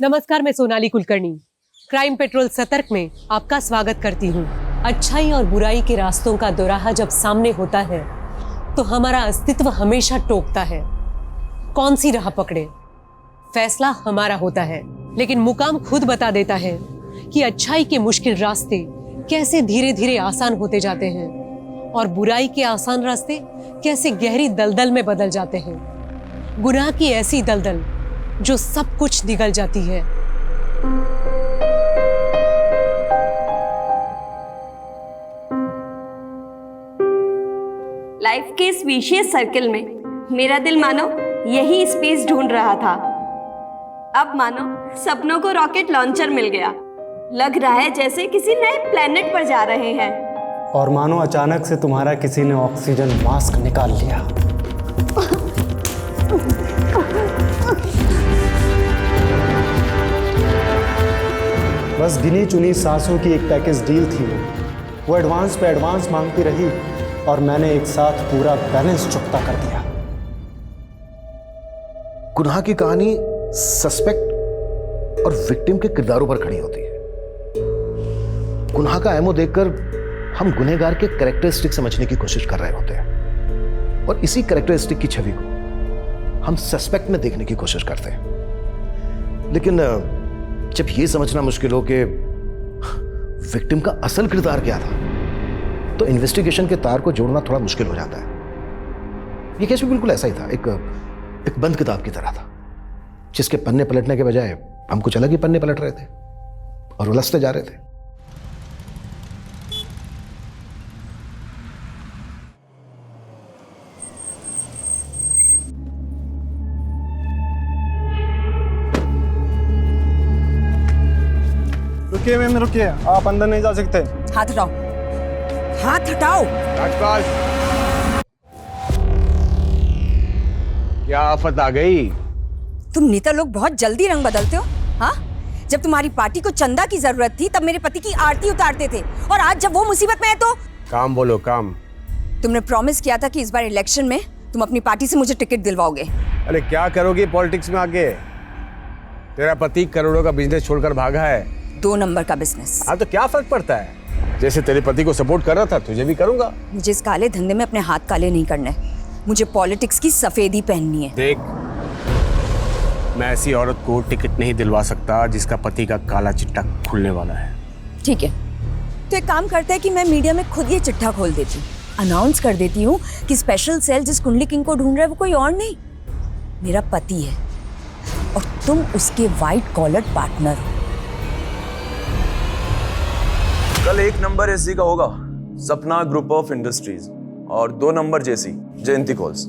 नमस्कार, मैं Sonali Kulkarni crime petrol सतर्क में आपका स्वागत करती हूँ। अच्छाई और बुराई के रास्तों का दोराहा जब सामने होता है तो हमारा अस्तित्व हमेशा टोकता है। कौन सी राह पकड़े, फैसला हमारा होता है, लेकिन मुकाम खुद बता देता है कि अच्छाई के मुश्किल रास्ते कैसे धीरे धीरे आसान होते जाते हैं और बुराई के आसान रास्ते कैसे गहरी दलदल में बदल जाते हैं। गुनाह की ऐसी दलदल जो सब कुछ निगल जाती है। लाइफ के इस विशेष सर्कल में मेरा दिल मानो यही स्पेस ढूंढ रहा था। अब मानो सपनों को रॉकेट लॉन्चर मिल गया। लग रहा है जैसे किसी नए प्लेनेट पर जा रहे हैं। और मानो अचानक से तुम्हारा किसी ने ऑक्सीजन मास्क निकाल लिया। बस गिनी चुनी सांसों की एक पैकेज डील थी वो एडवांस पे एडवांस मांगती रही और मैंने एक साथ पूरा बैलेंस चुकता कर दिया। गुनाह की कहानी सस्पेक्ट और विक्टिम के किरदारों पर खड़ी होती है। गुनाह का एमओ देखकर हम गुनहगार के कैरेक्टरिस्टिक समझने की कोशिश कर रहे होते हैं और इसी कैरेक्टरिस्टिक की छवि को हम सस्पेक्ट में देखने की कोशिश करते हैं। लेकिन जब यह समझना मुश्किल हो कि विक्टिम का असल किरदार क्या था, तो इन्वेस्टिगेशन के तार को जोड़ना थोड़ा मुश्किल हो जाता है। यह केस भी बिल्कुल ऐसा ही था, एक बंद किताब की तरह था, जिसके पन्ने पलटने के बजाय हम कुछ अलग ही पन्ने पलट रहे थे और उलझते जा रहे थे। रुकिए मैम, रुकिए, आप अंदर नहीं जा सकते। हाथ हटाओ, हाथ हटाओ। क्या आफत आ गई? तुम नेता लोग बहुत जल्दी रंग बदलते हो। हाँ, जब तुम्हारी पार्टी को चंदा की जरूरत थी तब मेरे पति की आरती उतारते थे, और आज जब वो मुसीबत में है तो काम बोलो, काम। तुमने प्रॉमिस किया था कि इस बार इलेक्शन में तुम अपनी पार्टी से मुझे टिकट दिलवाओगे। अरे क्या करोगी पॉलिटिक्स में आगे? तेरा पति करोड़ों का बिजनेस छोड़कर भागा है। 2 नंबर का बिजनेस। हाँ तो क्या फर्क पड़ता है? जैसे तेरे पति को सपोर्ट कर रहा था तुझे भी करूंगा। मुझे इस काले धंधे में अपने हाथ काले नहीं करने। मुझे पॉलिटिक्स की सफेदी पहननी है। देख, मैं ऐसी औरत को टिकट नहीं दिलवा सकता जिसका पति का काला चिट्ठा खुलने वाला है। ठीक है, तो एक काम करता है कि मैं मीडिया में खुद ये चिट्ठा खोल देती हूँ, अनाउंस कर देती हूँ कि स्पेशल सेल जिस कुंडली किंग को ढूंढ रहा है वो कोई और नहीं, मेरा पति है, और तुम उसके व्हाइट कॉलर पार्टनर हो। कल 1 नंबर एसजी का होगा, सपना ग्रुप ऑफ इंडस्ट्रीज, और 2 नंबर जेसी, जयंती कॉल्स।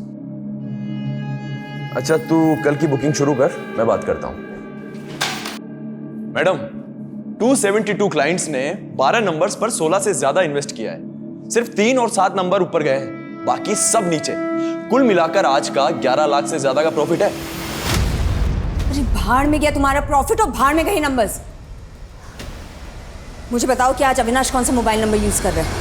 अच्छा, तू कल की बुकिंग शुरू कर, मैं बात करता हूं। मैडम, 272 क्लाइंट्स ने 12 नंबर्स पर 16 से ज्यादा इन्वेस्ट किया है। सिर्फ 3 और 7 नंबर ऊपर गए हैं, बाकी सब नीचे। कुल मिलाकर आज का 11 लाख से ज्यादा का प्रॉफिट है। अरे भाड़ में गया तुम्हारा प्रॉफिट और भाड़ में गए नंबर्स। मुझे बताओ कि आज अविनाश कौन सा मोबाइल नंबर यूज कर रहे हैं?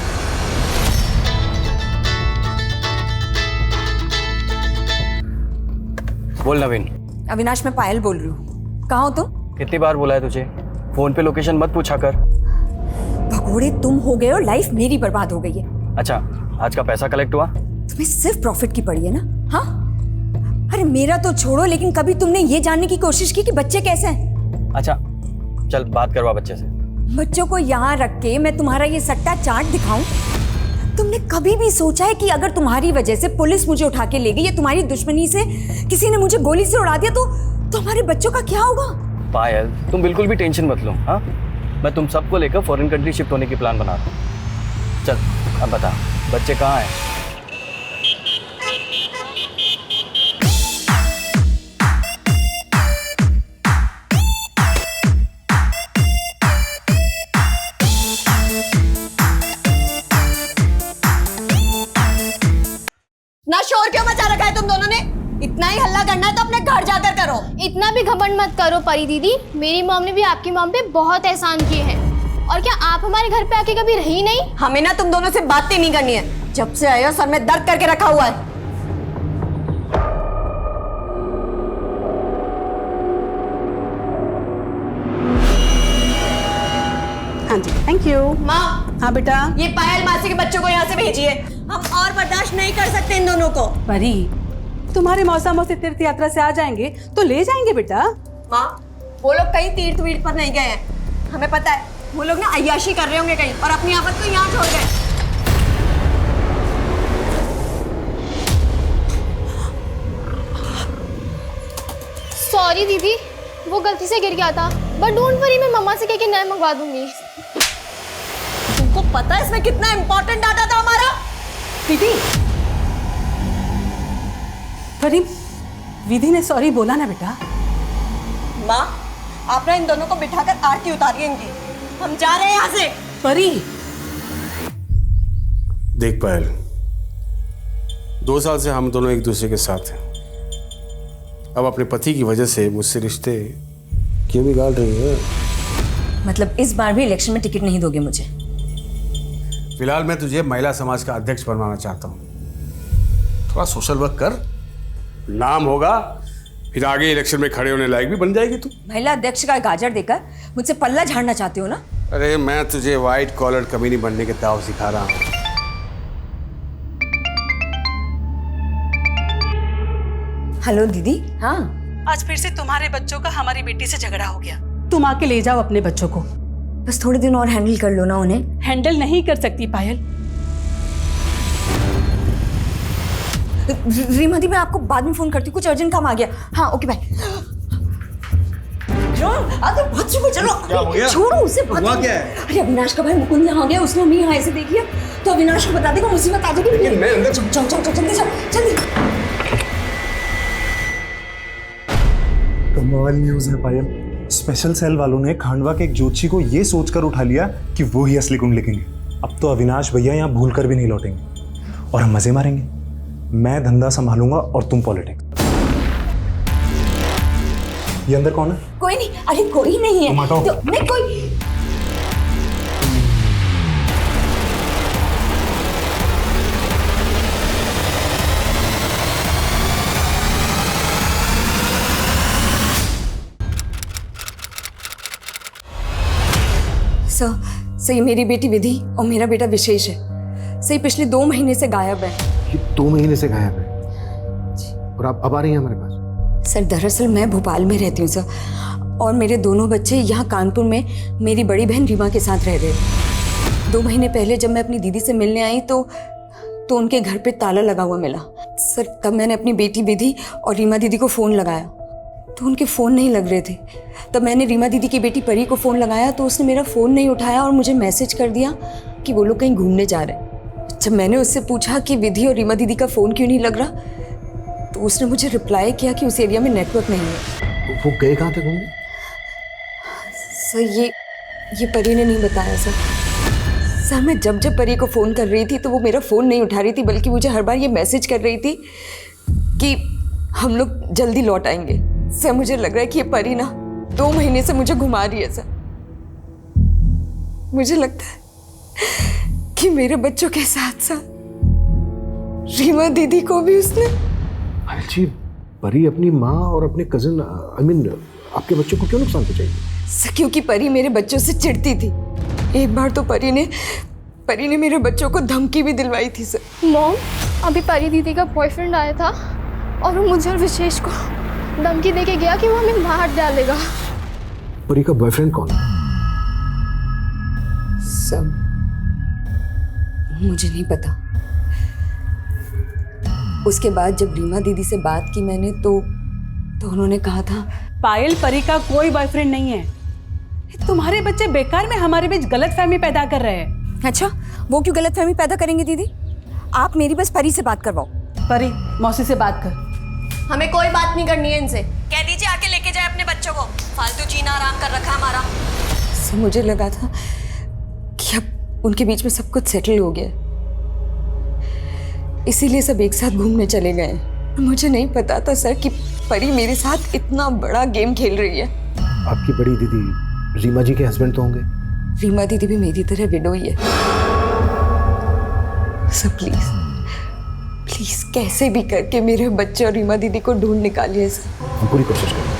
बोल नवीन। अविनाश, मैं पायल बोल रही हूँ। कहाँ हो तुम? कितनी बार बोला है तुझे, फोन पे लोकेशन मत पूछा कर। भगोड़े तुम हो गए और लाइफ मेरी बर्बाद हो गई है। अच्छा, आज का पैसा कलेक्ट हुआ? तुम्हें सिर्फ प्रॉफिट की पड़ी है ना? हाँ, अरे मेरा तो छोड़ो, लेकिन कभी तुमने ये जानने की कोशिश की कि बच्चे कैसे हैं? अच्छा चल, बात करवा बच्चे से। बच्चों को यहाँ रख के मैं तुम्हारा ये सट्टा चाट दिखाऊं? तुमने कभी भी सोचा है कि अगर तुम्हारी वजह से पुलिस मुझे उठा के ले गई या तुम्हारी दुश्मनी से किसी ने मुझे गोली से उड़ा दिया तो हमारे बच्चों का क्या होगा? पायल, तुम बिल्कुल भी टेंशन मत लो। हाँ, मैं तुम सबको लेकर फॉरेन कंट्री शिफ्ट होने की प्लान बना रहा हूँ। चल अब बता, बच्चे कहाँ हैं? ना शोर क्यों मचा रखा है तुम दोनों ने? इतना ही हल्ला करना है तो अपने घर जाकर करो। इतना भी घमंड मत करो परी दीदी, मेरी मॉम ने भी आपकी मॉम पे बहुत एहसान किए हैं। और क्या आप हमारे घर पे आके कभी रही नहीं? हमें ना तुम दोनों से बातें नहीं करनी है। जब से आए हो सर में दर्द करके रखा हुआ है। हाँ जी, थैंक यू। माँ, हाँ बेटा। ये पायल मासी के बच्चों को यहाँ से भेजिए। हम और बर्दाश्त नहीं कर सकते इन दोनों को। परी, तुम्हारे मौसा मौसी तीर्थ यात्रा से आ जाएंगे तो ले जाएंगे बेटा। माँ, वो लोग कहीं तीर्थ वीर्थ पर नहीं गए हैं, हमें पता है। वो लोग ना अय्याशी कर रहे होंगे कहीं और अपनी आफत को यहाँ छोड़ गए। सॉरी दीदी, वो गलती से गिर गया था, बट डोंट वरी, मैं मम्मा से कह के नया मंगवा दूंगी। तुमको पता है इसमें कितना इम्पोर्टेंट डाटा था हमारा? दीदी, परी, विधि ने सॉरी बोला ना बेटा। माँ, आप ना इन दोनों को बिठाकर आरती उतारिए इनकी। हम जा रहे हैं यहाँ से। परी, देख पायल, 2 साल से हम दोनों एक दूसरे के साथ हैं। अब अपने पति की वजह से मुझसे रिश्ते क्यों बिगाड़ रही है? मतलब इस बार भी इलेक्शन में टिकट नहीं दोगे मुझे? फिलहाल मैं तुझे महिला समाज का अध्यक्ष बनवाना चाहता हूँ। थोड़ा सोशल वर्क कर, नाम होगा, फिर आगे इलेक्शन में खड़े होने लायक भी बन जाएगी तू। महिला अध्यक्ष का गाजर देकर मुझसे पल्ला झाड़ना चाहते हो ना? अरे मैं तुझे व्हाइट कॉलर कमीनी बनने के दाव सिखा रहा हूँ। हेलो दीदी। हाँ, आज फिर से तुम्हारे बच्चों का हमारी बेटी से झगड़ा हो गया। तुम आके ले जाओ अपने बच्चों को। बस थोड़े दिन और हैंडल कर लो ना उन्हें। हैंडल नहीं कर सकती पायल। रीमा दी, मैं आपको बाद में फोन करती हूँ, कुछ अर्जेंट काम आ गया। हाँ, ओके बाय। बहुत शुक्र, चलो। क्या हो गया? छोड़ो उसे। हुआ क्या है? अरे अविनाश का भाई मुकुंद यहाँ आ गया, उसने हमें यहाँ ऐसे देख लिया तो अविनाश को बता देगा, मुसीबत आ जाएगी। लेकिन मैं अंदर चलो जल्दी चलो, जल्दी। कमाल न्यूज़ है पायल। स्पेशल सेल वालों ने खांडवा के एक ज्योतिषी को ये सोचकर उठा लिया कि वो ही असली कुंडली किंग है। अब तो अविनाश भैया यहाँ भूल कर भी नहीं लौटेंगे और हम मजे मारेंगे। मैं धंधा संभालूंगा और तुम पॉलिटिक्स। ये अंदर कौन है? कोई नहीं। अरे कोई नहीं है। तुम हटाओ। तो नहीं कोई। सर, ये मेरी बेटी विधि और मेरा बेटा विशेष है। सही पिछले 2 महीने से गायब है। ये 2 महीने से गायब है और आप अब आ रही हैं हमारे पास? सर, दरअसल मैं भोपाल में रहती हूँ सर, और मेरे दोनों बच्चे यहाँ कानपुर में मेरी बड़ी बहन रीमा के साथ रह रहे थे। 2 महीने पहले जब मैं अपनी दीदी से मिलने आई तो उनके घर पे ताला लगा हुआ मिला। सर, तब मैंने अपनी बेटी विधि और रीमा दीदी को फ़ोन लगाया तो उनके फ़ोन नहीं लग रहे थे। तब मैंने रीमा दीदी की बेटी परी को फ़ोन लगाया तो उसने मेरा फ़ोन नहीं उठाया और मुझे मैसेज कर दिया कि वो लोग कहीं घूमने जा रहे हैं। जब मैंने उससे पूछा कि विधि और रीमा दीदी का फ़ोन क्यों नहीं लग रहा तो उसने मुझे रिप्लाई किया कि उस एरिया में नेटवर्क नहीं है। वो गए कहाँ थे घूमने? सर, ये परी ने नहीं बताया सर। मैं जब परी को फ़ोन कर रही थी तो वो मेरा फ़ोन नहीं उठा रही थी, बल्कि मुझे हर बार ये मैसेज कर रही थी कि हम लोग जल्दी लौट आएंगे। सर, मुझे लग रहा है कि ये परी ना 2 महीने से मुझे घुमा रही है सर। मुझे लगता है कि मेरे बच्चों के साथ साथ रीमा दीदी को भी उसने। जी, परी अपनी माँ और अपने कजिन आपके बच्चों को क्यों नुकसान पहुंचाएगी? सर, क्योंकि परी मेरे बच्चों से चिढ़ती थी। एक बार तो परी ने मेरे बच्चों को धमकी भी दिलवाई थी सर। मॉम, अभी परी दीदी का बॉयफ्रेंड आया था और वो मुझे और विशेष को धमकी देके गया कि वो हमें मार डालेगा। परी का बॉयफ्रेंड कौन है? सब मुझे नहीं पता। उसके बाद जब रीमा दीदी से बात की मैंने तो उन्होंने कहा था पायल, परी का कोई बॉयफ्रेंड नहीं है। तुम्हारे बच्चे बेकार में हमारे बीच गलतफहमी पैदा कर रहे हैं। अच्छा, वो क्यों गलतफहमी पैदा करेंगे दीदी? आप मेरी बस परी से बात करवाओ। परी, मौसी से बात कर। हमें कोई बात नहीं करनी है इनसे। कह दीजिए आके लेके जाए अपने बच्चों को। फालतू जीना आराम कर रखा हमारा। सर, मुझे लगा था कि अब उनके बीच में सब कुछ सेटल हो गया, इसीलिए सब एक साथ घूमने चले गए। मुझे नहीं पता था सर कि परी मेरे साथ इतना बड़ा गेम खेल रही है। आपकी बड़ी दीदी रीमा जी के हस्बैंड तो होंगे? रीमा दीदी भी मेरी तरह विडो ही है। सर प्लीज कैसे भी करके मेरे बच्चे और रीमा दीदी को ढूंढ निकालिए सर। हम पूरी कोशिश करेंगे।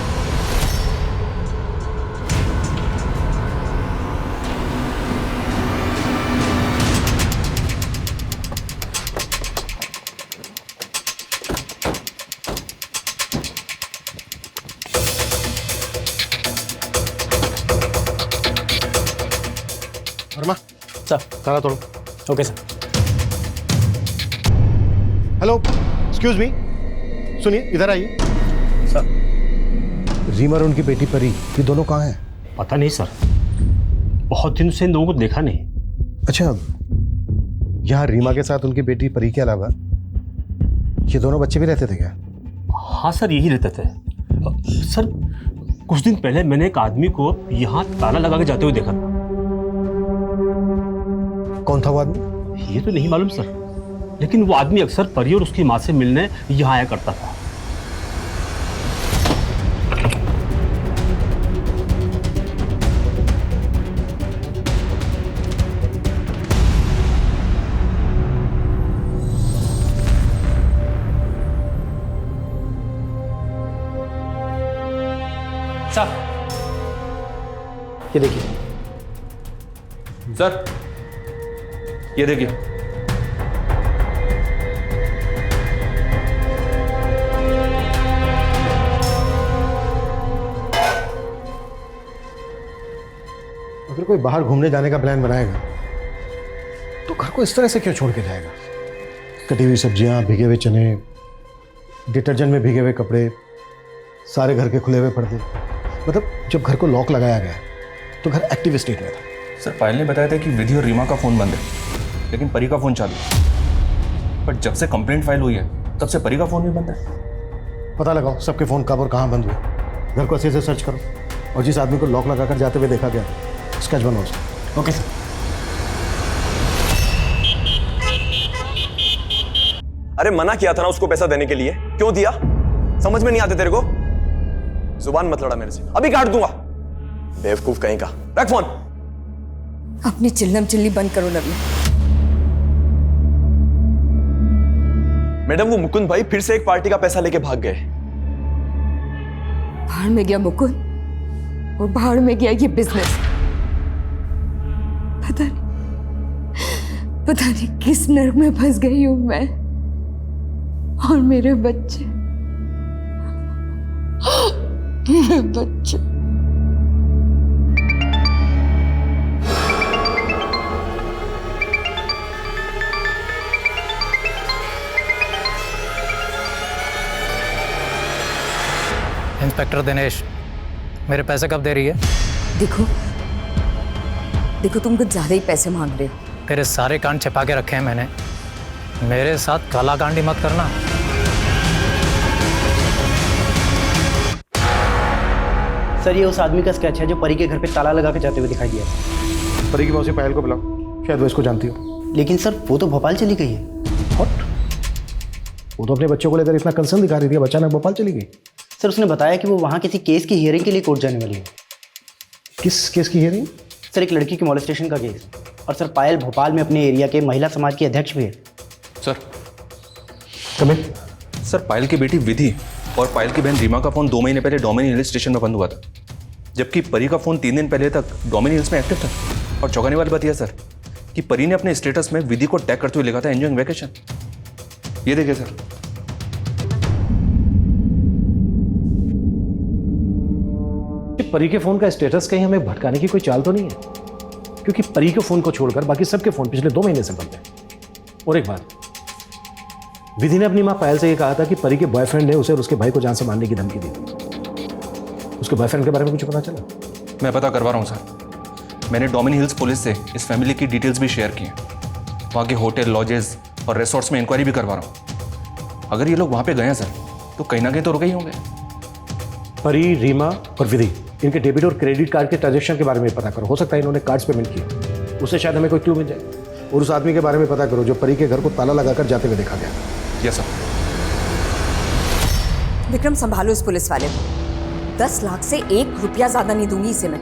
वर्मा सर। ताला तोड़ो। Okay sir. Hello, excuse me, सुनिए, इधर आइए। सर। रीमा और उनकी बेटी परी, ये दोनों कहाँ हैं? पता नहीं सर, बहुत दिन से इन लोगों को देखा नहीं। अच्छा, यहाँ रीमा के साथ उनकी बेटी परी के अलावा ये दोनों बच्चे भी रहते थे क्या? हाँ सर, यही रहते थे। सर, कुछ दिन पहले मैंने एक आदमी को यहाँ ताला लगा के जाते हुए देखा था। कौन था वो आदमी? ये तो नहीं मालूम सर, लेकिन वो आदमी अक्सर परी और उसकी माँ से मिलने यहाँ आया करता था। सर, ये देखिए। सर, ये देखिए। अगर कोई बाहर घूमने जाने का प्लान बनाएगा तो घर को इस तरह से क्यों छोड़ के जाएगा? कटी हुई सब्जियां, भीगे हुए चने, डिटर्जेंट में भीगे हुए कपड़े, सारे घर के खुले हुए पर्दे। मतलब जब घर को लॉक लगाया गया तो घर एक्टिव स्टेट में था। सर, पायल ने बताया था कि विधि और रीमा का फोन बंद है, लेकिन परी का फोन चालू है। पर जब से कंप्लेंट फाइल हुई है तब से परी का फोन भी बंद है। पता लगाओ सबके फ़ोन कब और कहाँ बंद हुए। घर को अच्छे से सर्च करो और जिस आदमी को लॉक लगाकर जाते हुए देखा गया स्केच बनवाओ उसका। Okay sir. अरे मना किया था ना उसको पैसा देने के लिए, क्यों दिया? समझ में नहीं आते तेरे को? जुबान मत लड़ा मेरे से, अभी काट दूंगा। बेवकूफ कहीं का। रख फोन। अपनी चिल्लम चिल्ली बंद करो नवीन। मैडम, वो मुकुंद भाई फिर से एक पार्टी का पैसा लेके भाग गए। भाड़ में गया मुकुंद और भाड़ में गया ये बिजनेस। पता नहीं किस नर्क में फंस गई हूं मैं और मेरे बच्चे। मेरे बच्चे। इंस्पेक्टर दिनेश, मेरे पैसे कब दे रही है? देखो तुम कुछ ज्यादा ही पैसे मांग रहे हो। तेरे सारे कांड छिपा के रखे हैं मैंने, मेरे साथ काला कांडी मत करना। सर, ये उस आदमी का स्केच है जो परी के घर पे ताला लगा के जाते हुए दिखाई दिया। परी की मौसी पायल को बुलाओ, शायद वो इसको जानती हो। लेकिन सर, वो तो भोपाल चली गई है। What? वो तो अपने बच्चों को लेकर इतना कंसर्न दिखा रही थी, अचानक भोपाल चली गई। सर, उसने बताया कि वो वहाँ किसी केस की हियरिंग के लिए कोर्ट जाने वाली है। किस केस की हियरिंग? सर, एक लड़की के मॉलेस्टेशन का केस। और सर, पायल भोपाल में अपने एरिया के महिला समाज की अध्यक्ष भी है। Sir, coming. सर, पायल की बेटी विधि और पायल की बहन रीमा का फोन 2 महीने पहले डोमिनी हिल स्टेशन में बंद हुआ था, जबकि परी का फोन 3 दिन पहले तक डोमिनी हिल्स में एक्टिव था। और चौंकाने वाली बात यह सर कि परी ने अपने स्टेटस में विधि को टैग करते हुए लिखा था एंजॉयिंग वैकेशन। ये देखिए सर। परी के फोन का स्टेटस कहीं हमें भटकाने की कोई चाल तो नहीं है? क्योंकि परी के फोन को छोड़कर बाकी सबके फोन पिछले 2 महीने से बंद है। और एक बात, विधि ने अपनी मां पायल से यह कहा था कि परी के बॉयफ्रेंड ने उसे और उसके भाई को जान से मारने की धमकी दी। उसके बॉयफ्रेंड के बारे में कुछ पता चला? मैं पता करवा रहा हूँ सर। मैंने डोमिनी हिल्स पुलिस से इस फैमिली की डिटेल्स भी शेयर की हैं। वहाँ के होटल, लॉजेस और रिसोर्ट्स में इंक्वायरी भी करवा रहा हूँ। अगर ये लोग वहाँ पे गए हैं सर तो कहीं ना कहीं तो रुके ही होंगे। परी, रीमा और विधि, इनके डेबिट और क्रेडिट कार्ड के ट्रांजैक्शन के बारे में पता करो। हो सकता है इन्होंने कार्ड्स पेमेंट किए, उससे शायद हमें कोई क्लू मिल जाए। और उस आदमी के बारे में पता करो जो परी के घर को ताला लगाकर जाते हुए देखा गया। Yes sir. विक्रम, संभालो इस पुलिस वाले को। 10 लाख से 1 रुपया ज्यादा नहीं दूंगी इसे मैं।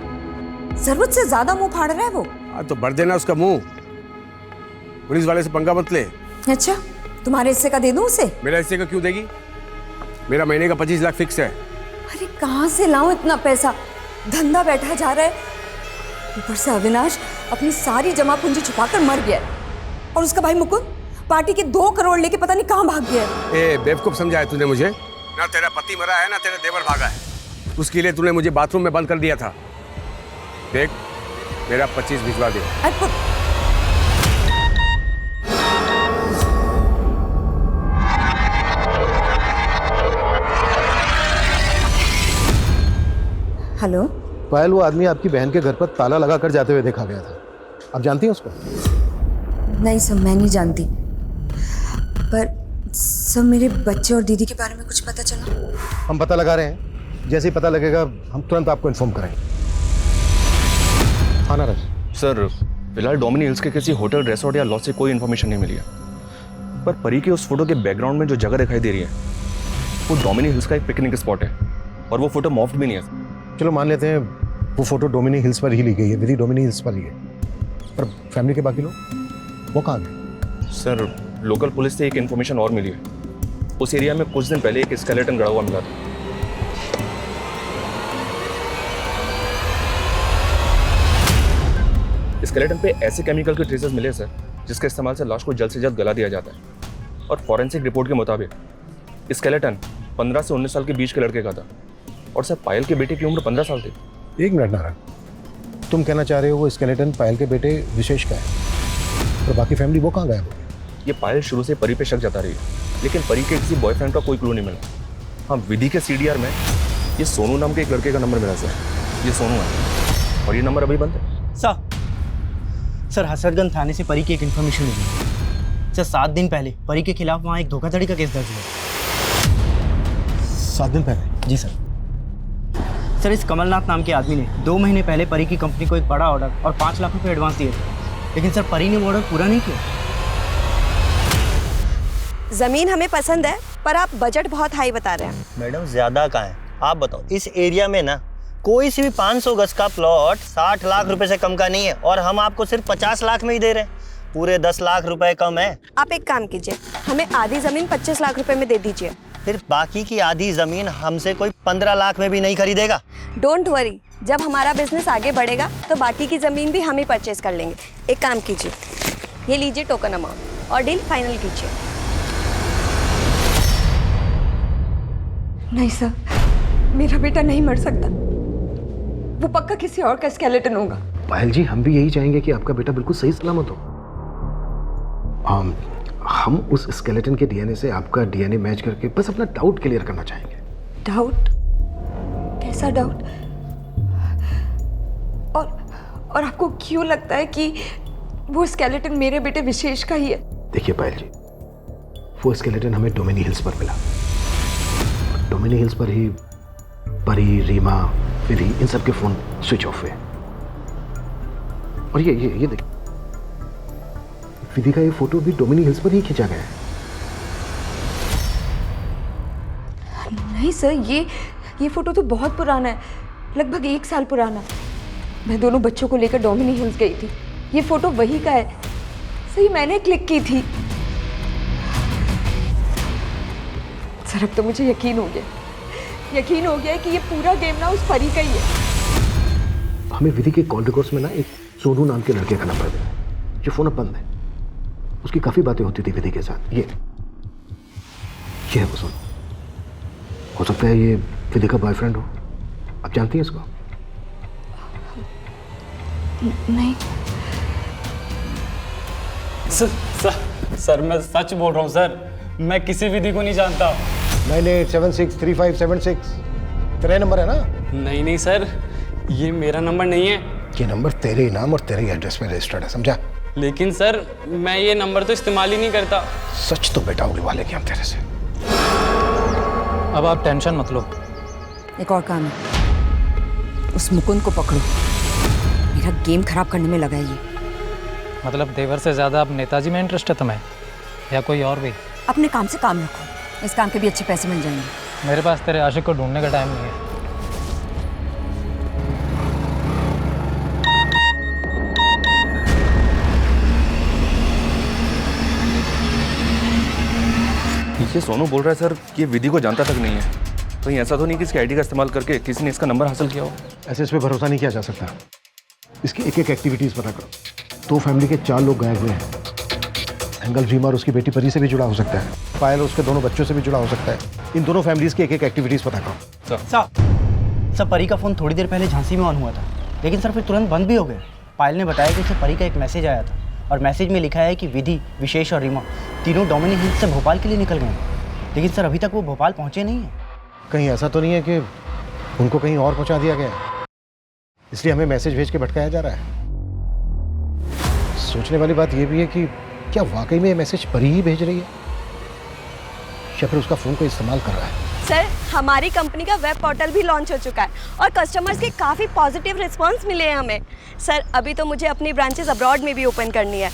जरूरत से ज्यादा मुंह फाड़ रहा है वो। तो भर देना उसका मुंह। पुलिस वाले से पंगा मत ले। अच्छा, तुम्हारे हिस्से का दे दूं उसे? मेरा हिस्से का क्यों देगी? मेरा महीने का 25 लाख फिक्स है। अरे कहाँ से लाऊं इतना पैसा? धंधा बैठा जा रहा है, ऊपर से अविनाश अपनी सारी जमा पूंजी छुपाकर मर गया है। और उसका भाई मुकुंद पार्टी के 2 करोड़ लेके पता नहीं कहाँ भाग गया है। ए बेवकूफ समझा है तूने मुझे? ना तेरा पति मरा है ना तेरा देवर भागा है। उसके लिए तूने मुझे बाथरूम में बंद कर दिया था। देख, मेरा 25 भिजवा दे। हेलो पायल, वो आदमी आपकी बहन के घर पर ताला लगा कर जाते हुए देखा गया था। आप जानती हैं उसको? नहीं सर, मैं नहीं जानती, पर सर मेरे बच्चे और दीदी के बारे में कुछ पता चला? हम पता लगा रहे हैं, जैसे ही पता लगेगा हम तुरंत आपको इन्फॉर्म करेंगे। हाँ नाराज सर, फिलहाल डोमिनी हिल्स के किसी होटल, रिसोर्ट या लॉज से कोई इन्फॉर्मेशन नहीं मिली है, पर परी के उस फोटो के बैकग्राउंड में जो जगह दिखाई दे रही है वो डोमिनी हिल्स का एक पिकनिक स्पॉट है, और वो फोटो मॉफ्ड भी नहीं है। चलो मान लेते हैं वो फोटो डोमिनी हिल्स पर ही ली गई है, विधि डोमिनी हिल्स पर ही है, पर फैमिली के बाकी लोग वो कहाँ गए? सर, लोकल पुलिस से एक इन्फॉर्मेशन और मिली है। उस एरिया में कुछ दिन पहले एक स्केलेटन गड़ा हुआ मिला था। स्केलेटन पे ऐसे केमिकल के ट्रेसेस मिले सर, जिसके इस्तेमाल से लाश को जल्द से जल्द गला दिया जाता है। और फॉरेंसिक रिपोर्ट के मुताबिक स्केलेटन 15 से 19 साल के बीच के लड़के का था, और सर पायल के बेटे की उम्र 15 साल थी। एक मिनट नारायण, तुम कहना चाह रहे हो वो स्केलेटन पायल के बेटे विशेष का है, और बाकी फैमिली वो कहाँ गए? ये पायल शुरू से परी पे शक जता रही है, लेकिन परी के किसी बॉयफ्रेंड का कोई क्लू नहीं मिला। हाँ, विधि के CDR में ये सोनू नाम के एक लड़के का नंबर मिला सर। ये सोनू है, और ये नंबर अभी बंद है। सर हसरतगंज थाने से परी की एक इन्फॉर्मेशन मिली। सर 7 दिन पहले परी के खिलाफ वहाँ एक धोखाधड़ी का केस दर्ज हुआ। 7 दिन पहले? जी सर, इस कमलनाथ नाम के आदमी ने 2 महीने पहले परी की कंपनी को एक बड़ा ऑर्डर और 5 लाख रुपए एडवांस दिए थे, लेकिन सर परी ने वो ऑर्डर पूरा नहीं किया। जमीन हमें पसंद है, पर आप बजट बहुत हाई बता रहे हैं। मैडम ज़्यादा कहाँ है, आप बताओ। इस एरिया में ना कोई सी भी 500 गज का प्लॉट 60 लाख रुपए से कम का नहीं है, और हम आपको सिर्फ 50 लाख में ही दे रहे हैं। पूरे 10 लाख रुपए कम है। आप एक काम कीजिए, हमें आधी जमीन 25 लाख रुपए में दे दीजिए। फिर बाकी की आधी जमीन हमसे कोई 15 लाख में भी नहीं खरीदेगा। डोंट वरी, जब हमारा बिजनेस आगे बढ़ेगा तो बाकी की जमीन भी हम ही परचेज कर लेंगे। एक काम कीजिए, ये लीजिए टोकन अमाउंट और डील फाइनल कीजिए। नहीं सर, मेरा बेटा नहीं मर सकता, वो पक्का किसी और का स्केलेटन होगा। पायल जी, हम भी यही चाहेंगे कि आपका बेटा बिल्कुल सही सलामत हो। हम उस स्केलेटन के DNA से आपका DNA मैच करके बस अपना डाउट क्लियर करना चाहेंगे। डाउट? कैसा डाउट? और आपको क्यों लगता है कि वो स्केलेटन मेरे बेटे विशेष का ही है? देखिए पायल जी, वो स्केलेटन हमें डोमिनी हिल्स पर मिला। डोमिनी हिल्स पर ही परी, रीमा, विधि, इन सब के फोन स्विच ऑफ हुए। और ये देखिए, विधि का ये फोटो भी डोमिनी हिल्स पर ही खींचा गया है। नहीं सर, ये फोटो तो बहुत पुराना है, लगभग 1 साल पुराना। मैं दोनों बच्चों को लेकर डोमिनी हिल्स गई थी, ये फोटो वही का है। सही मैंने क्लिक की थी। सर अब तो मुझे यकीन हो गया कि ये पूरा गेम ना उस परी का ही है। हमें विधि के कॉल रिकॉर्ड्स में ना एक सोनू नाम के लड़के का नंबर मिला, जो फोन अब बंद है। उसकी काफी बातें होती थी विधि के साथ। ये है वो सोनू। हो सकता है ये विधि का बॉयफ्रेंड हो। आप जानती हैं इसको? नहीं सर मैं सच बोल रहा हूँ सर, मैं किसी विधि को नहीं जानता। 98763576 तेरा नंबर है ना? नहीं सर, ये मेरा नंबर नहीं है। ये नंबर तेरे नाम और तेरे एड्रेस में रजिस्टर्ड है, समझा? लेकिन सर मैं ये नंबर तो इस्तेमाल ही नहीं करता। सच तो बेटा उड़वा लेंगे हम तेरे से। अब आप टेंशन मत लो। एक और काम है, उस मुकुंद को पकड़ो, मेरा गेम खराब करने में लगा है ये। मतलब देवर से ज़्यादा अब नेताजी में इंटरेस्ट है तुम्हें, या कोई और भी? अपने काम से काम रखो, इस काम के भी अच्छे पैसे मिल जाएंगे। मेरे पास तेरे आशिक को ढूंढने का टाइम नहीं है। ये सोनू बोल रहा है सर कि ये विधि को जानता तक नहीं है। कहीं ऐसा तो नहीं कि इसकी आईडी का इस्तेमाल करके किसी ने इसका नंबर हासिल किया हो? ऐसे इस पे भरोसा नहीं किया जा सकता। इसकी एक एक एक्टिविटीज पता करो। 2 फैमिली के 4 लोग गायब हुए हैं। एंगल रीमा और उसकी बेटी परी से भी जुड़ा हो सकता है, पायल उसके दोनों बच्चों से भी जुड़ा हो सकता है। इन दोनों फैमिलीज की एक एक एक्टिविटीज पता करो। सर परी का फोन थोड़ी देर पहले झांसी में ऑन हुआ था, लेकिन सर फिर तुरंत बंद भी हो गया। पायल ने बताया कि उसे परी का एक मैसेज आया था और मैसेज में लिखा है कि विधि, विशेष और रीमा तीनों डोमिनी हिल्स से भोपाल के लिए निकल गए हैं। लेकिन सर अभी तक वो भोपाल पहुंचे नहीं हैं। कहीं ऐसा तो नहीं है कि उनको कहीं और पहुंचा दिया गया है, इसलिए हमें मैसेज भेज के भटकाया जा रहा है। सोचने वाली बात यह भी है कि क्या वाकई में ये मैसेज परी ही भेज रही है या फिर उसका फोन को इस्तेमाल कर रहा है। सर, हमारी कंपनी का वेब पोर्टल भी लॉन्च हो चुका है और कस्टमर्स के काफ़ी पॉजिटिव रिस्पांस मिले हैं हमें। सर, अभी तो मुझे अपनी ब्रांचेस अब्रॉड में भी ओपन करनी है।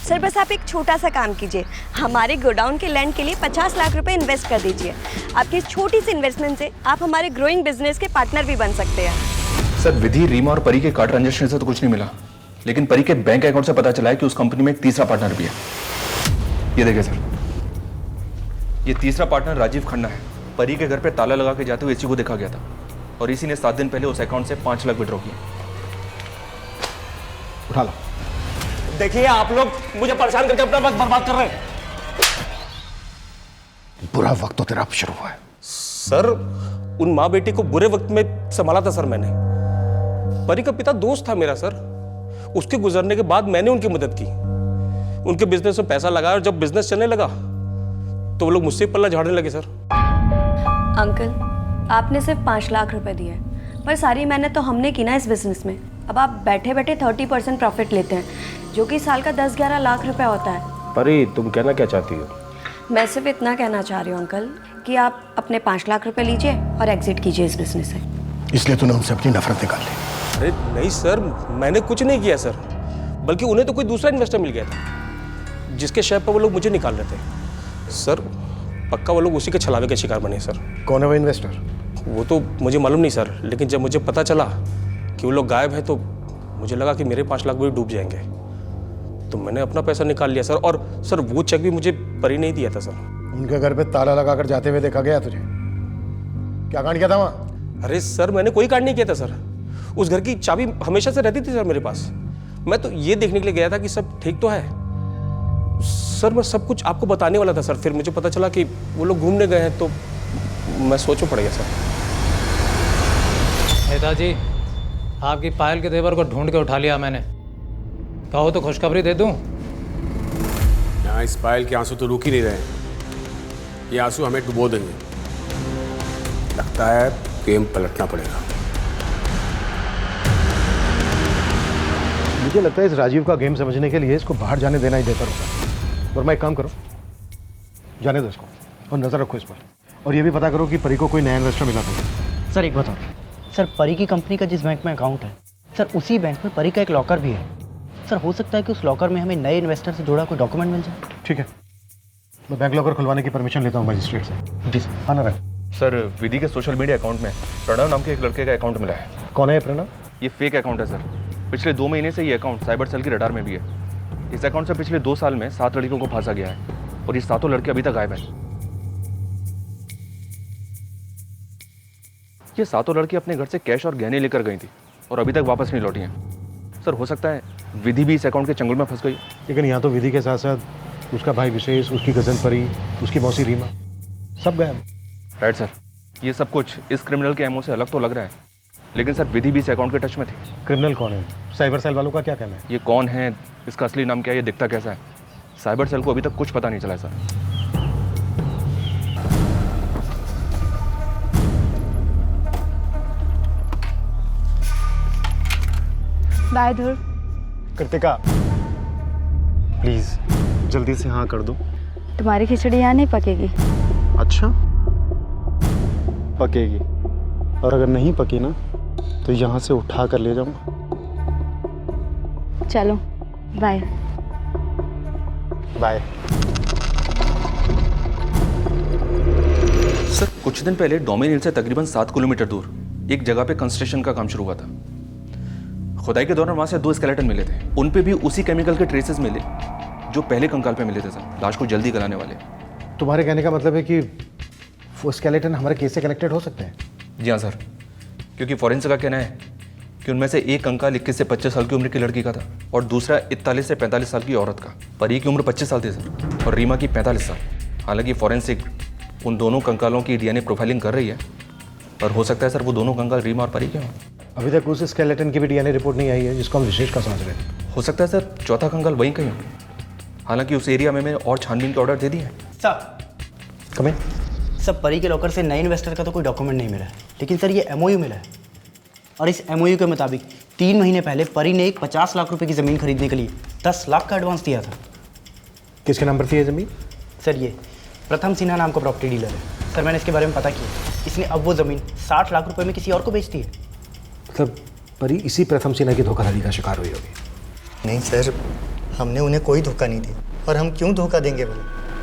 सर, बस आप एक छोटा सा काम कीजिए, हमारे गोडाउन के लैंड के लिए 50 लाख रुपए इन्वेस्ट कर दीजिए। आपकी इस छोटी सी इन्वेस्टमेंट से आप हमारे ग्रोइंग बिजनेस के पार्टनर भी बन सकते हैं। सर, विधि, रीमा और परी के कार्ड ट्रांजेक्शन से तो कुछ नहीं मिला, लेकिन परी के बैंक अकाउंट से पता चला है कि उस कंपनी में एक तीसरा पार्टनर भी है। ये देखिए सर, ये तीसरा पार्टनर राजीव खन्ना है। परी के घर पे ताला लगा के जाते हुए इसी को देखा गया था और इसी ने 7 दिन पहले उस अकाउंट से 5 लाख विड्रॉ किया। उठा लो। देखिए आप लोग मुझे परेशान करके अपना वक्त बर्बाद कर रहे हैं। बुरा वक्त तो तेरा अब शुरू हुआ है। सर, उन माँ बेटी को बुरे वक्त में संभाला था सर मैंने। परी का पिता दोस्त था मेरा सर, उसके गुजरने के बाद मैंने उनकी मदद की, उनके बिजनेस में पैसा लगाया और जब बिजनेस चलने लगा तो वो लोग मुझसे पल्ला झाड़ने लगे सर। अंकल, आपने सिर्फ 5 लाख रुपए दिए, पर सारी मेहनत तो हमने की ना इस बिजनेस में। अब आप बैठे बैठे 30% प्रॉफिट लेते हैं, जो कि साल का 10-11 लाख रुपए होता है। परी, तुम कहना क्या चाहती हो? मैं सिर्फ इतना कहना चाह रही हूँ अंकल कि आप अपने 5 लाख रुपए लीजिए और एग्जिट कीजिए इस बिजनेस से। इसलिए तूने उनसे अपनी नफरत निकाल ली। अरे नहीं सर, मैंने कुछ नहीं किया सर, बल्कि उन्हें तो कोई दूसरा इन्वेस्टर मिल गया था जिसके शेयर पर वो लोग मुझे निकाल रहे थे सर। पक्का वो लोग उसी के छलावे के शिकार बने सर। कौन है वो इन्वेस्टर? वो तो मुझे मालूम नहीं सर, लेकिन जब मुझे पता चला कि वो लोग गायब है तो मुझे लगा कि मेरे 5 लाख भी डूब जाएंगे, तो मैंने अपना पैसा निकाल लिया सर। और सर, वो चेक भी मुझे परी नहीं दिया था सर। उनके घर पे ताला लगाकर जाते हुए देखा गया तुझे? क्या कांड किया था वहाँ? अरे सर, मैंने कोई कांड नहीं किया था सर। उस घर की चाबी हमेशा से रहती थी सर मेरे पास। मैं तो ये देखने के लिए गया था कि सब ठीक तो है सर। मैं सब कुछ आपको बताने वाला था सर, फिर मुझे पता चला कि वो लोग घूमने गए हैं तो मैं सोच में पड़ गया सर। नेताजी, आपकी पायल के देवर को ढूंढ के उठा लिया मैंने। कहो तो खुशखबरी दे दूं? यहाँ इस पायल के आंसू तो रुक ही नहीं रहे, ये आंसू हमें डुबो देंगे। लगता है गेम पलटना पड़ेगा। मुझे लगता है इस राजीव का गेम समझने के लिए इसको बाहर जाने देना ही बेहतर होगा। वर्मा, एक काम करो, जाने दो इसको और नजर रखो इस पर, और ये भी पता करो कि परी को कोई नया इन्वेस्टर मिला तो। सर एक बताओ सर, परी की कंपनी का जिस बैंक में अकाउंट है सर, उसी बैंक में परी का एक लॉकर भी है सर। हो सकता है कि उस लॉकर में हमें नए इन्वेस्टर से जुड़ा कोई डॉक्यूमेंट मिल जाए। ठीक है, मैं बैंक लॉकर खुलवाने की परमिशन लेता हूँ मजिस्ट्रेट से। जी सर। आना रहे सर, विधि के सोशल मीडिया अकाउंट में प्रणव नाम के एक लड़के का अकाउंट मिला है। कौन है ये प्रणव? ये फेक अकाउंट है सर। पिछले 2 महीने से ये अकाउंट साइबर सेल के रडार में भी है। इस अकाउंट से पिछले 2 साल में 7 लड़कियों को फांसा गया है और ये 7 लड़के अभी तक गायब हैं। ये 7 लड़की अपने घर से कैश और गहने लेकर गई थी और अभी तक वापस नहीं लौटी हैं। सर, हो सकता है विधि भी इस अकाउंट के चंगुल में फंस गई। लेकिन यहाँ तो विधि के साथ साथ उसका भाई विशेष, उसकी कजन परी, उसकी मौसी रीमा, सब गायब। राइट सर, ये सब कुछ इस क्रिमिनल के एमओ से अलग तो लग रहा है, लेकिन सर विधि भी इस अकाउंट के टच में थी। क्रिमिनल कौन है? साइबर सेल वालों का क्या कहना है? ये कौन है, इसका असली नाम क्या है, ये दिखता कैसा है, साइबर सेल को अभी तक कुछ पता नहीं चला है sir. Bye Dhruv. Kritika, please जल्दी से हाँ कर दो। तुम्हारी खिचड़ी यहाँ नहीं पकेगी। अच्छा, पकेगी, और अगर नहीं पकी ना तो यहाँ से उठा कर ले जाऊंगा। चलो बाय। बाय। सर, कुछ दिन पहले डोमिन हिल से तकरीबन 7 किलोमीटर दूर एक जगह पे कंस्ट्रक्शन का काम शुरू हुआ था। खुदाई के दौरान वहां से 2 स्केलेटन मिले थे। उन पे भी उसी केमिकल के ट्रेसेस मिले जो पहले कंकाल पे मिले थे सर, लाश को जल्दी गलाने वाले। तुम्हारे कहने का मतलब है कि वो स्केलेटन हमारे केस से कनेक्टेड हो सकते हैं? जी हाँ सर, क्योंकि फॉरेंसिक का कहना है कि उनमें से एक कंकाल 21 से 25 साल की उम्र की लड़की का था और दूसरा 41 से 45 साल की औरत का। परी की उम्र 25 साल थी सर और रीमा की 45 साल। हालांकि फॉरेंसिक उन दोनों कंकालों की डीएनए प्रोफाइलिंग कर रही है, पर हो सकता है सर वो दोनों कंकाल रीमा और परी के हों। अभी तक उस स्केलेटन की भी डीएनए रिपोर्ट नहीं आई है जिसको हम विशेष का समझ रहे हैं। हो सकता है सर चौथा कंकाल वहीं कहीं हो, हालांकि उस एरिया में मैंने और छानबीन के ऑर्डर दे दिए हैं। सर कमें सब परी के लॉकर से नए इन्वेस्टर का तो कोई डॉक्यूमेंट नहीं मिला है, लेकिन सर ये एमओयू मिला है और इस एमओयू के मुताबिक 3 महीने पहले परी ने एक 50 लाख रुपए की ज़मीन खरीदने के लिए 10 लाख का एडवांस दिया था। किसके नाम पर थी ये ज़मीन? सर ये प्रथम सिन्हा नाम का प्रॉपर्टी डीलर है। सर मैंने इसके बारे में पता किया, इसने अब वो ज़मीन 60 लाख रुपए में किसी और को बेच दी है। मतलब परी इसी प्रथम सिन्हा की धोखाधड़ी का शिकार हुई होगी। नहीं सर, हमने उन्हें कोई धोखा नहीं दिया, और हम क्यों धोखा देंगे बोले।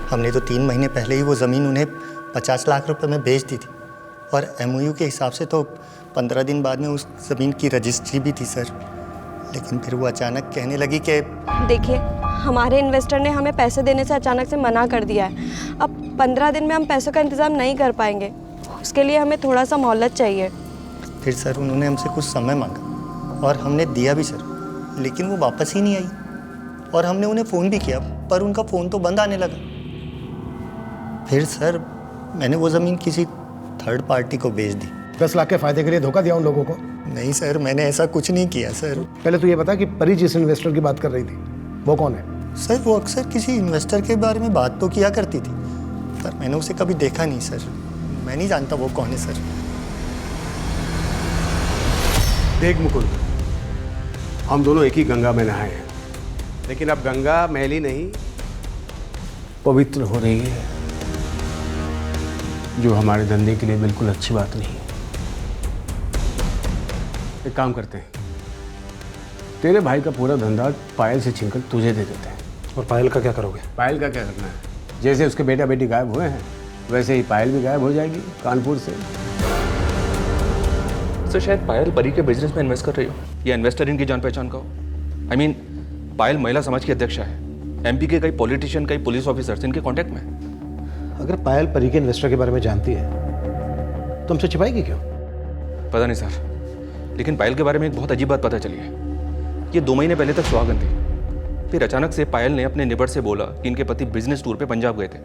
हमने तो 3 महीने पहले ही वो ज़मीन उन्हें 50 लाख रुपए में बेच दी थी, और एमओयू के हिसाब से तो 15 दिन बाद में उस ज़मीन की रजिस्ट्री भी थी सर। लेकिन फिर वो अचानक कहने लगी कि देखिए, हमारे इन्वेस्टर ने हमें पैसे देने से अचानक से मना कर दिया है। अब 15 दिन में हम पैसों का इंतज़ाम नहीं कर पाएंगे, उसके लिए हमें थोड़ा सा मोहलत चाहिए। फिर सर उन्होंने हमसे कुछ समय मांगा और हमने दिया भी सर, लेकिन वो वापस ही नहीं आई। और हमने उन्हें फ़ोन भी किया, पर उनका फ़ोन तो बंद आने लगा। फिर सर मैंने वो ज़मीन किसी थर्ड पार्टी को बेच दी। 10 लाख के फायदे के लिए धोखा दिया उन लोगों को? नहीं सर, मैंने ऐसा कुछ नहीं किया सर। पहले तो ये बता कि परी जिस इन्वेस्टर की बात कर रही थी वो कौन है? सर वो अक्सर किसी इन्वेस्टर के बारे में बात तो किया करती थी, पर मैंने उसे कभी देखा नहीं सर। मैं नहीं जानता वो कौन है सर। देख मुकुंद, हम दोनों एक ही गंगा में नहाए हैं, लेकिन अब गंगा मैली नहीं पवित्र हो रही है, जो हमारे धंधे के लिए बिल्कुल अच्छी बात नहीं है। एक काम करते हैं, तेरे भाई का पूरा धंधा पायल से छीनकर तुझे दे देते हैं। और पायल का क्या करोगे? पायल का क्या करना है? जैसे उसके बेटा बेटी गायब हुए हैं, वैसे ही पायल भी गायब हो जाएगी कानपुर से। सर शायद पायल परी के बिजनेस में इन्वेस्ट कर रही हो, या इन्वेस्टर इनकी जान पहचान का हो। I mean, पायल महिला समाज की अध्यक्षा है, एमपी के कई पॉलिटिशियन, कई पुलिस ऑफिसर्स इनके कांटेक्ट में है। अगर पायल परी के इन्वेस्टर के बारे में जानती है तो हमसे छिपाएगी क्यों? पता नहीं सर, लेकिन पायल के बारे में एक बहुत अजीब बात पता चली है। ये 2 महीने पहले तक सुहागन थी, फिर अचानक से पायल ने अपने नेबर से बोला कि इनके पति बिजनेस टूर पे पंजाब गए थे